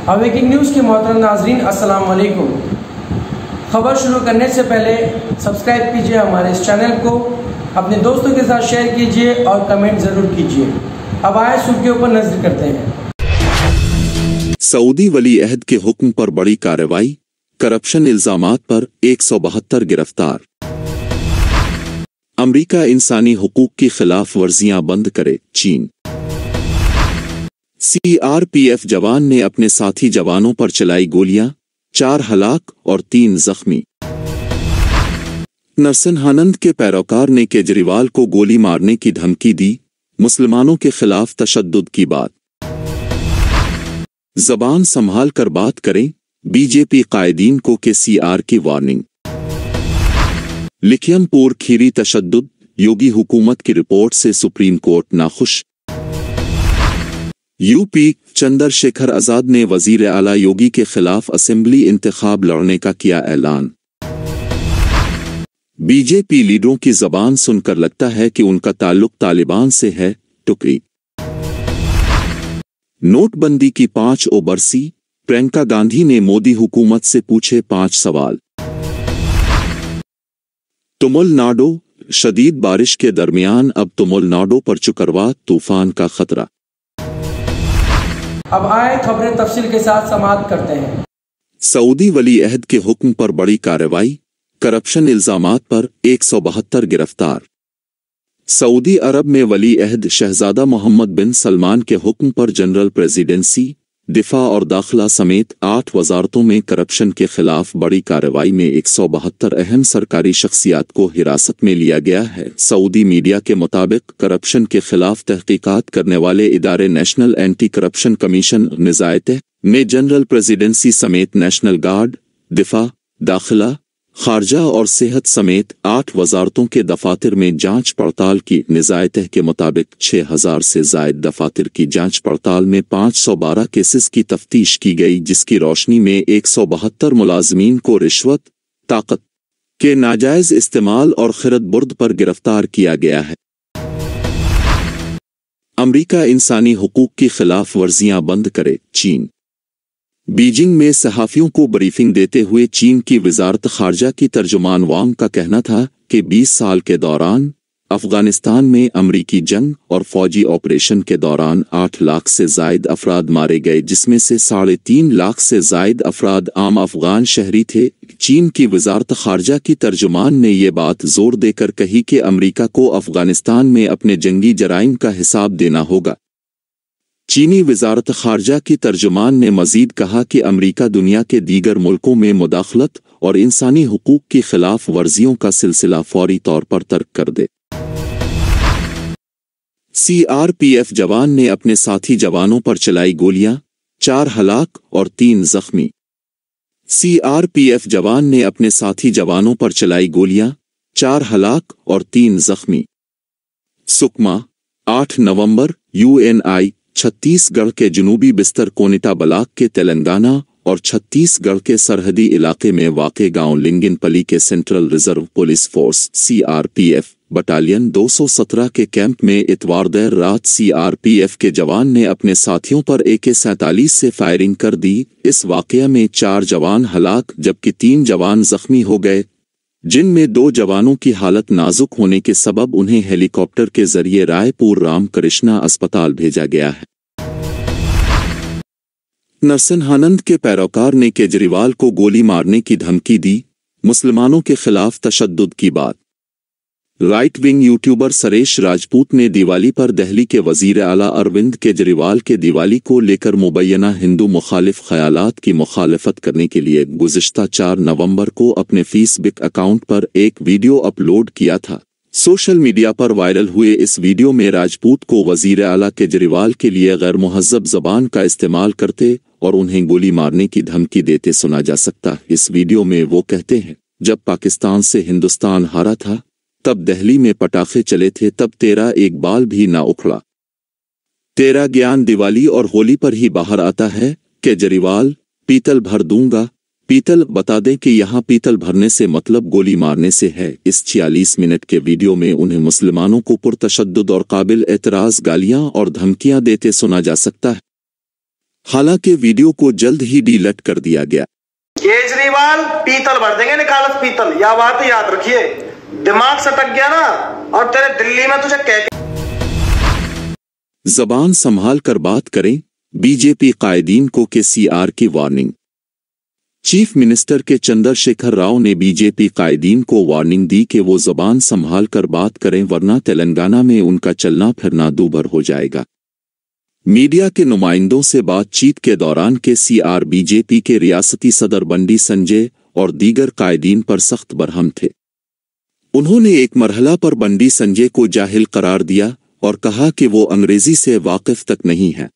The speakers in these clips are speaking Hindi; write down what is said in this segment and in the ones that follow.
अवेकिंग न्यूज़ के मोहतरम नाजरीन, अस्सलाम वालेकुम। खबर शुरू करने से पहले सब्सक्राइब कीजिए हमारे इस चैनल को, अपने दोस्तों के साथ शेयर कीजिए और कमेंट ज़रूर कीजिए। अब आए सुर्खियों पर नजर करते हैं। सऊदी वली अहद के हुक्म पर बड़ी कार्रवाई, करप्शन इल्जामात पर 172 गिरफ्तार। अमरीका इंसानी हुकूक की खिलाफ वर्जियां बंद करे, चीन। सीआरपीएफ जवान ने अपने साथी जवानों पर चलाई गोलियां, 4 हलाक और 3 जख्मी। नरसिंहानंद के पैरोकार ने केजरीवाल को गोली मारने की धमकी दी, मुसलमानों के खिलाफ तशद्दुद की बात। जबान संभाल कर बात करें, बीजेपी कायदीन को केसीआर की वार्निंग। लिखियमपुर खीरी तशद्दुद, योगी हुकूमत की रिपोर्ट से सुप्रीम कोर्ट नाखुश। यूपी चंद्रशेखर आजाद ने वजीर आला योगी के खिलाफ असेंबली इंतखाब लड़ने का किया ऐलान। बीजेपी लीडरों की जबान सुनकर लगता है कि उनका ताल्लुक तालिबान से है, टुकड़ी। नोटबंदी की 5 बरसी, प्रियंका गांधी ने मोदी हुकूमत से पूछे 5 सवाल। तमिलनाडु शदीद बारिश के दरमियान अब तमिलनाडु पर चक्रवात तूफान का खतरा। अब आए खबरें तफसील के साथ समाप्त करते हैं। सऊदी वली अहद के हुक्म पर बड़ी कार्रवाई, करप्शन इल्जामात पर 172 गिरफ्तार। सऊदी अरब में वली अहद शहजादा मोहम्मद बिन सलमान के हुक्म पर जनरल प्रेसिडेंसी, दिफा और दाखिला समेत 8 वजारतों में करप्शन के खिलाफ बड़ी कार्रवाई में 172 अहम सरकारी शख्सियात को हिरासत में लिया गया है। सऊदी मीडिया के मुताबिक करप्शन के खिलाफ तहकीकात करने वाले इदारे नेशनल एंटी करप्शन कमीशन निज़ायते में जनरल प्रेसिडेंसी समेत नेशनल गार्ड, दिफा, दाखिला, खारजा और सेहत समेत 8 वजारतों के दफातर में जांच पड़ताल की। निज़ायते के मुताबिक 6000 से जायद दफातर की जांच पड़ताल में 512 केसेस की तफ्तीश की गई, जिसकी रोशनी में 172 मुलाजमीन को रिश्वत, ताकत के नाजायज इस्तेमाल और खिरद बुर्द पर गिरफ्तार किया गया है। अमरीका इंसानी हुकूक की खिलाफ वर्जियां बंद करे, चीन। बीजिंग में सहाफियों को ब्रीफिंग देते हुए चीन की वजारत खारजा की तर्जुमान वांग का कहना था कि 20 साल के दौरान अफगानिस्तान में अमरीकी जंग और फौजी ऑपरेशन के दौरान 8 लाख से जायद अफराद मारे गए, जिसमें से 3.5 लाख से जायद अफराद आम अफगान शहरी थे। चीन की वजारत खारजा की तर्जुमान ने ये बात जोर देकर कही कि अमरीका को अफगानिस्तान में अपने जंगी जराइम का हिसाब देना होगा। चीनी वजारत खारजा की तर्जुमान ने मजीद कहा कि अमरीका दुनिया के दीगर मुल्कों में मुदाखलत और इंसानी हुकूक की खिलाफ वर्जियों का सिलसिला फौरी तौर पर तर्क कर दे। सीआरपीएफ जवान ने अपने साथी जवानों पर चलाई गोलियां, 4 हलाक और 3 जख्मी। सीआरपीएफ जवान ने अपने साथी जवानों पर चलाई गोलियां, 4 हलाक और 3 जख्मी। सुकमा 8 नवंबर यूएनआई छत्तीसगढ़ के जनूबी बिस्तर कोनिटा ब्लॉक के तेलंगाना और छत्तीसगढ़ के सरहदी इलाके में वाक़े गांव लिंगिनपली के central reserve police force CRPF battalion 217 के कैंप में इतवार देर रात सीआरपीएफ के जवान ने अपने साथियों पर AK-47 से फायरिंग कर दी। इस वाक़या में 4 जवान हलाक जबकि 3 जवान जख्मी हो गए, जिनमें 2 जवानों की हालत नाजुक होने के सबब उन्हें हेलीकॉप्टर के जरिए रायपुर रामकृष्णा अस्पताल भेजा गया है। नरसिंहानंद के पैरोकार ने केजरीवाल को गोली मारने की धमकी दी, मुसलमानों के खिलाफ तशद्दुद की बात। Right wing YouTuber Suresh Rajput ने दिवाली पर दिल्ली के वजीर आला अरविंद केजरीवाल के दिवाली को लेकर मुबैना हिंदू मुखालिफ ख्यालात की मुखालफत करने के लिए गुज़िश्ता 4 नवंबर को अपने फेसबुक अकाउंट पर एक वीडियो अपलोड किया था। सोशल मीडिया पर वायरल हुए इस वीडियो में राजपूत को वजीर आला केजरीवाल के लिए गैर मुहज़्ज़ब ज़बान का इस्तेमाल करते और उन्हें गोली मारने की धमकी देते सुना जा सकता। इस वीडियो में वो कहते हैं, जब पाकिस्तान से हिंदुस्तान हारा था तब दिल्ली में पटाखे चले थे, तब तेरा एक बाल भी ना उखड़ा। तेरा ज्ञान दिवाली और होली पर ही बाहर आता है। केजरीवाल पीतल भर दूंगा। पीतल बता दें कि यहाँ पीतल भरने से मतलब गोली मारने से है। इस 46 मिनट के वीडियो में उन्हें मुसलमानों को पुरतशद्दुद और काबिल एतराज़ गालियां और धमकियां देते सुना जा सकता है। हालांकि वीडियो को जल्द ही डिलीट कर दिया गया। केजरीवाल पीतल भर देंगे, निकालत पीतल, या बात याद रखिए। दिमाग सटक गया ना, और तेरे दिल्ली में तुझे कह जबान संभाल कर बात करें, बीजेपी कायदीन को केसीआर की वार्निंग। चीफ मिनिस्टर के चंद्रशेखर राव ने बीजेपी कायदीन को वार्निंग दी कि वो जबान संभाल कर बात करें, वरना तेलंगाना में उनका चलना फिरना दूभर हो जाएगा। मीडिया के नुमाइंदों से बातचीत के दौरान केसीआर बीजेपी के रियासती सदर बंडी संजय और दीगर कायदीन पर सख्त बरहम थे। उन्होंने एक मरहला पर बंडी संजय को जाहिल करार दिया और कहा कि वो अंग्रेजी से वाकिफ तक नहीं है।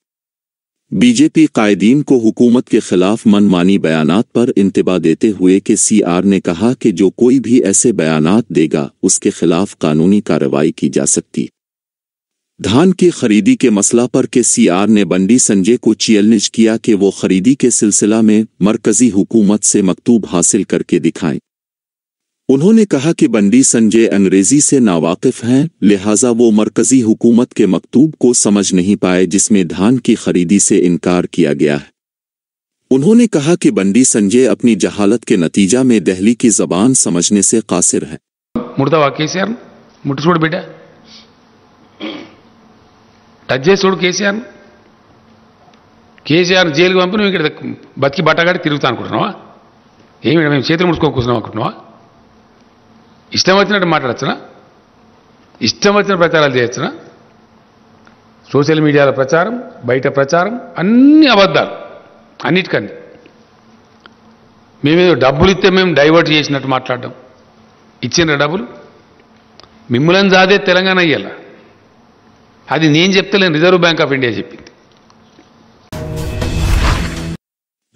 बीजेपी कायदीन को हुकूमत के खिलाफ मनमानी बयानात पर इंतबा देते हुए केसीआर ने कहा कि जो कोई भी ऐसे बयानात देगा उसके खिलाफ कानूनी कार्रवाई की जा सकती। धान की खरीदी के मसला पर केसीआर ने बंडी संजय को चैलेंज किया कि वो खरीदी के सिलसिला में मरकजी हुकूमत से मकतूब हासिल करके दिखाएं। उन्होंने कहा कि बंडी संजय अंग्रेजी से नावाकिफ हैं, लिहाजा वो मरकजी हुकूमत के मकतूब को समझ नहीं पाए जिसमें धान की खरीदी से इनकार किया गया है। उन्होंने कहा कि बंडी संजय अपनी जहालत के नतीजा में दिल्ली की जबान समझने से कासिर है। मुड़तावा केसीआर मुट्टी చూడు బిడ్డ టచ్ చేసి చూడు కేసీఆర్ జైలుకి పంపి నువ్వు ఇక్కడ బతికి బట్టగాడి తిరుగుతా అనుకుంటున్నావా? ఏమి మేము చేతులు ముడుచుకొని కూర్చున్నాం అనుకుంటున్నావా? ఇష్టం వచ్చినట్టు మాట్లాడచ్చునా? ఇష్టం వచ్చిన ప్రచారాలు చేయొచ్చునా? సోషల్ మీడియాలో ప్రచారం, బయట ప్రచారం అన్ని అబద్ధాలు, అన్నిటికన్నీ మేమేదో డబ్బులు ఇస్తే మేము డైవర్ట్ చేసినట్టు మాట్లాడడం. ఇచ్చిన డబ్బులు మిమ్మల్ని జాదే తెలంగాణ ఇయ్యాల, అది నేను చెప్తలేను, రిజర్వ్ బ్యాంక్ ఆఫ్ ఇండియా చెప్పింది।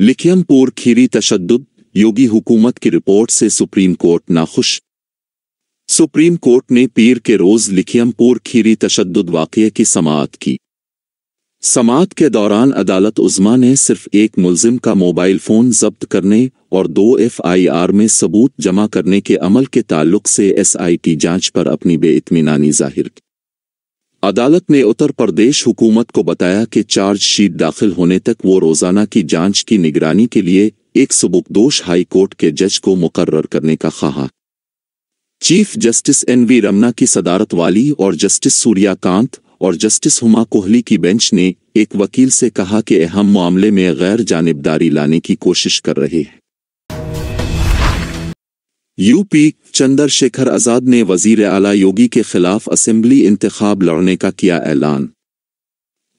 लिखियमपुर खीरी तशद्दुद, योगी हुकूमत की रिपोर्ट से सुप्रीम कोर्ट नाखुश। सुप्रीम कोर्ट ने पीर के रोज लिखियमपुर खीरी तशद्दुद वाक़ये की समाअत की। समाअत के दौरान अदालत उज़्मा ने सिर्फ एक मुल्जिम का मोबाइल फ़ोन जब्त करने और 2 FIR में सबूत जमा करने के अमल के ताल्लुक से SIT जांच पर अपनी बेइत्मीनानी जाहिर की। अदालत ने उत्तर प्रदेश हुकूमत को बताया कि चार्जशीट दाखिल होने तक वो रोज़ाना की जांच की निगरानी के लिए एक सुबुकदोश हाई कोर्ट के जज को मुकर्रर करने का कहा। चीफ जस्टिस NV रमना की सदारत वाली और जस्टिस सूर्यकांत और जस्टिस हुमा कोहली की बेंच ने एक वकील से कहा कि अहम मामले में गैर जानिबदारी लाने की कोशिश कर रहे हैं। यूपी चंद्रशेखर आजाद ने वजीर आला योगी के खिलाफ असेंबली इंतखाब लड़ने का किया ऐलान।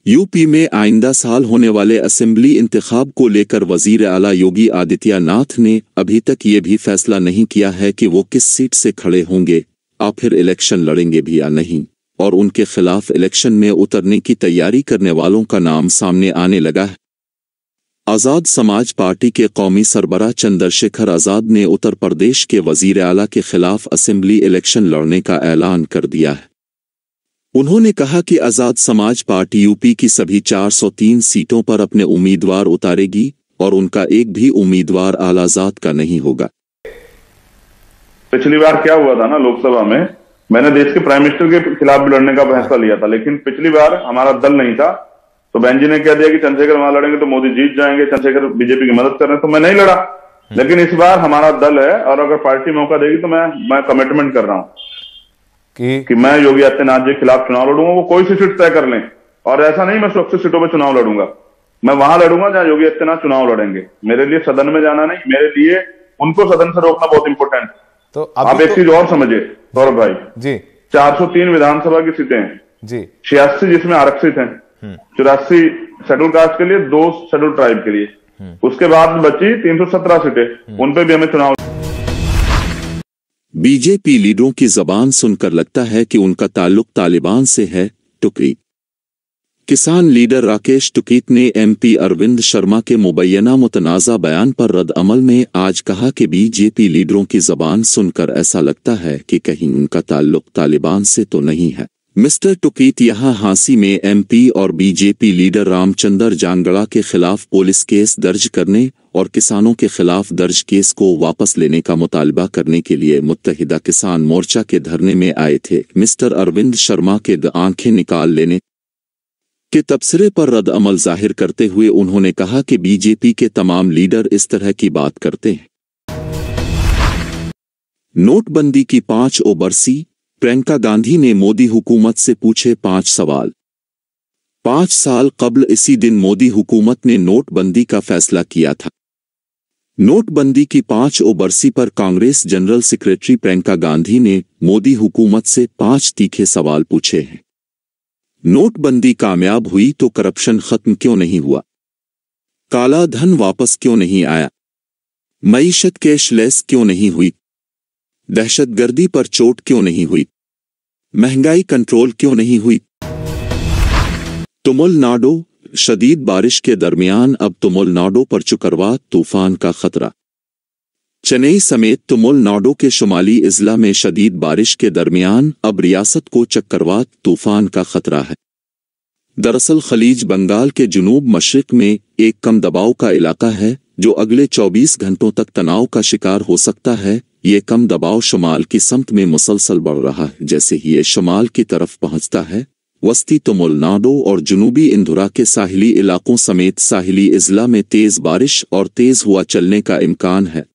यूपी में आइंदा साल होने वाले असेंबली इंतखाब को लेकर वजीर आला योगी आदित्यनाथ ने अभी तक ये भी फैसला नहीं किया है कि वो किस सीट से खड़े होंगे, आखिर इलेक्शन लड़ेंगे भी या नहीं, और उनके खिलाफ इलेक्शन में उतरने की तैयारी करने वालों का नाम सामने आने लगा है। आज़ाद समाज पार्टी के कौमी सरबराह चंद्रशेखर आजाद ने उत्तर प्रदेश के वजीर आला के खिलाफ असेंबली इलेक्शन लड़ने का ऐलान कर दिया है। उन्होंने कहा कि आज़ाद समाज पार्टी यूपी की सभी 403 सीटों पर अपने उम्मीदवार उतारेगी और उनका एक भी उम्मीदवार आलाजात का नहीं होगा। पिछली बार क्या हुआ था ना, लोकसभा में मैंने देश के प्राइम मिनिस्टर के खिलाफ भी लड़ने का फैसला लिया था, लेकिन पिछली बार हमारा दल नहीं था, तो बहन जी ने कह दिया कि चंद्रशेखर वहां लड़ेंगे तो मोदी जीत जाएंगे, चंद्रशेखर बीजेपी की मदद कर रहे हैं, तो मैं नहीं लड़ा। लेकिन इस बार हमारा दल है और अगर पार्टी मौका देगी तो मैं कमिटमेंट कर रहा हूं कि मैं योगी आदित्यनाथ जी के खिलाफ चुनाव लड़ूंगा। वो कोई सी सीट तय कर लें, और ऐसा नहीं मैं सुरक्षित सीटों पर चुनाव लड़ूंगा, मैं वहां लड़ूंगा जहां योगी आदित्यनाथ चुनाव लड़ेंगे। मेरे लिए सदन में जाना नहीं, मेरे लिए उनको सदन से रोकना बहुत इंपॉर्टेंट है। तो आप एक चीज और समझिए सौरभ भाई जी, 403 विधानसभा की सीटें हैं जी, 86 जिसमें आरक्षित हैं, 84 शेड्यूल कास्ट के लिए, 2 शेड्यूल ट्राइब के लिए, उसके बाद बची 317 सीटें, उन पे भी हमें चुनाव। बीजेपी लीडरों की जबान सुनकर लगता है कि उनका ताल्लुक तालिबान से है। टुकड़ी किसान लीडर राकेश टुकीत ने MP अरविंद शर्मा के मुबैना मुतनाज़ा बयान पर रद्द अमल में आज कहा कि बीजेपी लीडरों की जबान सुनकर ऐसा लगता है कि कहीं उनका ताल्लुक तालिबान से तो नहीं है। मिस्टर टुकीत यहां हांसी में MP और बीजेपी लीडर रामचंद्र जानगड़ा के खिलाफ पुलिस केस दर्ज करने और किसानों के खिलाफ दर्ज केस को वापस लेने का मुतालबा करने के लिए मुत्तहिदा किसान मोर्चा के धरने में आए थे। मिस्टर अरविंद शर्मा के आंखें निकाल लेने के तबसरे पर रद्द अमल जाहिर करते हुए उन्होंने कहा कि बीजेपी के तमाम लीडर इस तरह की बात करते हैं। नोटबंदी की 5 बरसी, प्रियंका गांधी ने मोदी हुकूमत से पूछे 5 सवाल। 5 साल कबल इसी दिन मोदी हुकूमत ने नोटबंदी का फैसला किया था। नोटबंदी की 5 बरसी पर कांग्रेस जनरल सेक्रेटरी प्रियंका गांधी ने मोदी हुकूमत से 5 तीखे सवाल पूछे हैं। नोटबंदी कामयाब हुई तो करप्शन खत्म क्यों नहीं हुआ? काला धन वापस क्यों नहीं आया? मईशत कैशलेस क्यों नहीं हुई? दहशतगर्दी पर चोट क्यों नहीं हुई? महंगाई कंट्रोल क्यों नहीं हुई? तमिलनाडु, शदीद बारिश के दरमियान अब तमिलनाडु पर चक्रवात तूफान का खतरा। चेन्नई समेत तमिलनाडु के शुमाली इजला में शदीद बारिश के दरमियान अब रियासत को चक्रवात तूफान का खतरा है। दरअसल खलीज बंगाल के जुनूब मशरिक में एक कम दबाव का इलाका है जो अगले 24 घंटों तक तनाव का शिकार हो सकता है। ये कम दबाव शुमाल की समत में मुसलसल बढ़ रहा है। जैसे ही ये शुमाल की तरफ पहुंचता है, वस्ती तमिलनाडु और जुनूबी इंदुरा के साहिली इलाकों समेत साहिली इजला में तेज बारिश और तेज हवा चलने का इम्कान है।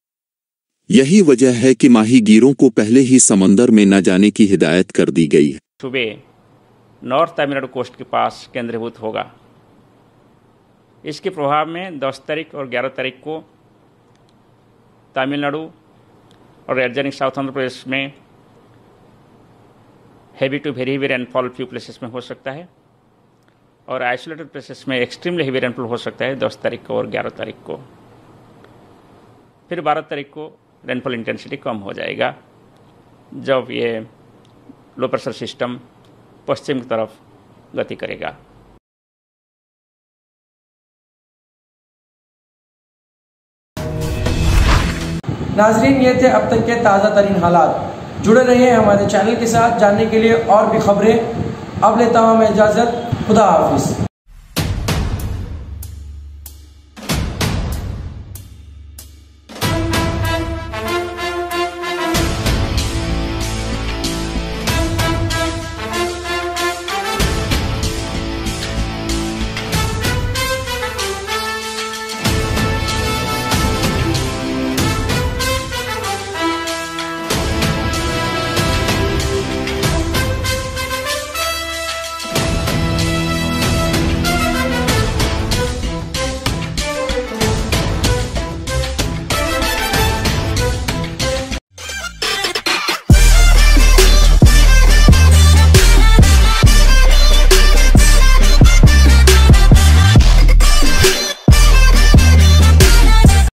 यही वजह है कि माहीगीरों को पहले ही समंदर में न जाने की हिदायत कर दी गई है। सुबह नॉर्थ तमिलनाडु कोस्ट के पास केंद्रीभूत होगा। इसके प्रभाव में 10 तारीख और 11 तारीख को तमिलनाडु और एडजॉइनिंग साउथ आंध्र प्रदेश में heavy to very heavy rainfall few places में हो सकता है और आइसोलेटेड प्लेसेस में एक्सट्रीमली हेवी रेनफॉल हो सकता है 10 तारीख को और 11 तारीख को। फिर 12 तारीख को रेनफॉल इंटेंसिटी कम हो जाएगा जब ये लो प्रेशर सिस्टम पश्चिम की तरफ गति करेगा। नाजरीन, ये थे अब तक के ताज़ा तरीन हालात। जुड़े रहिए हमारे चैनल के साथ जानने के लिए और भी खबरें। अब लेता हूँ मैं इजाज़त। खुदा हाफिज़।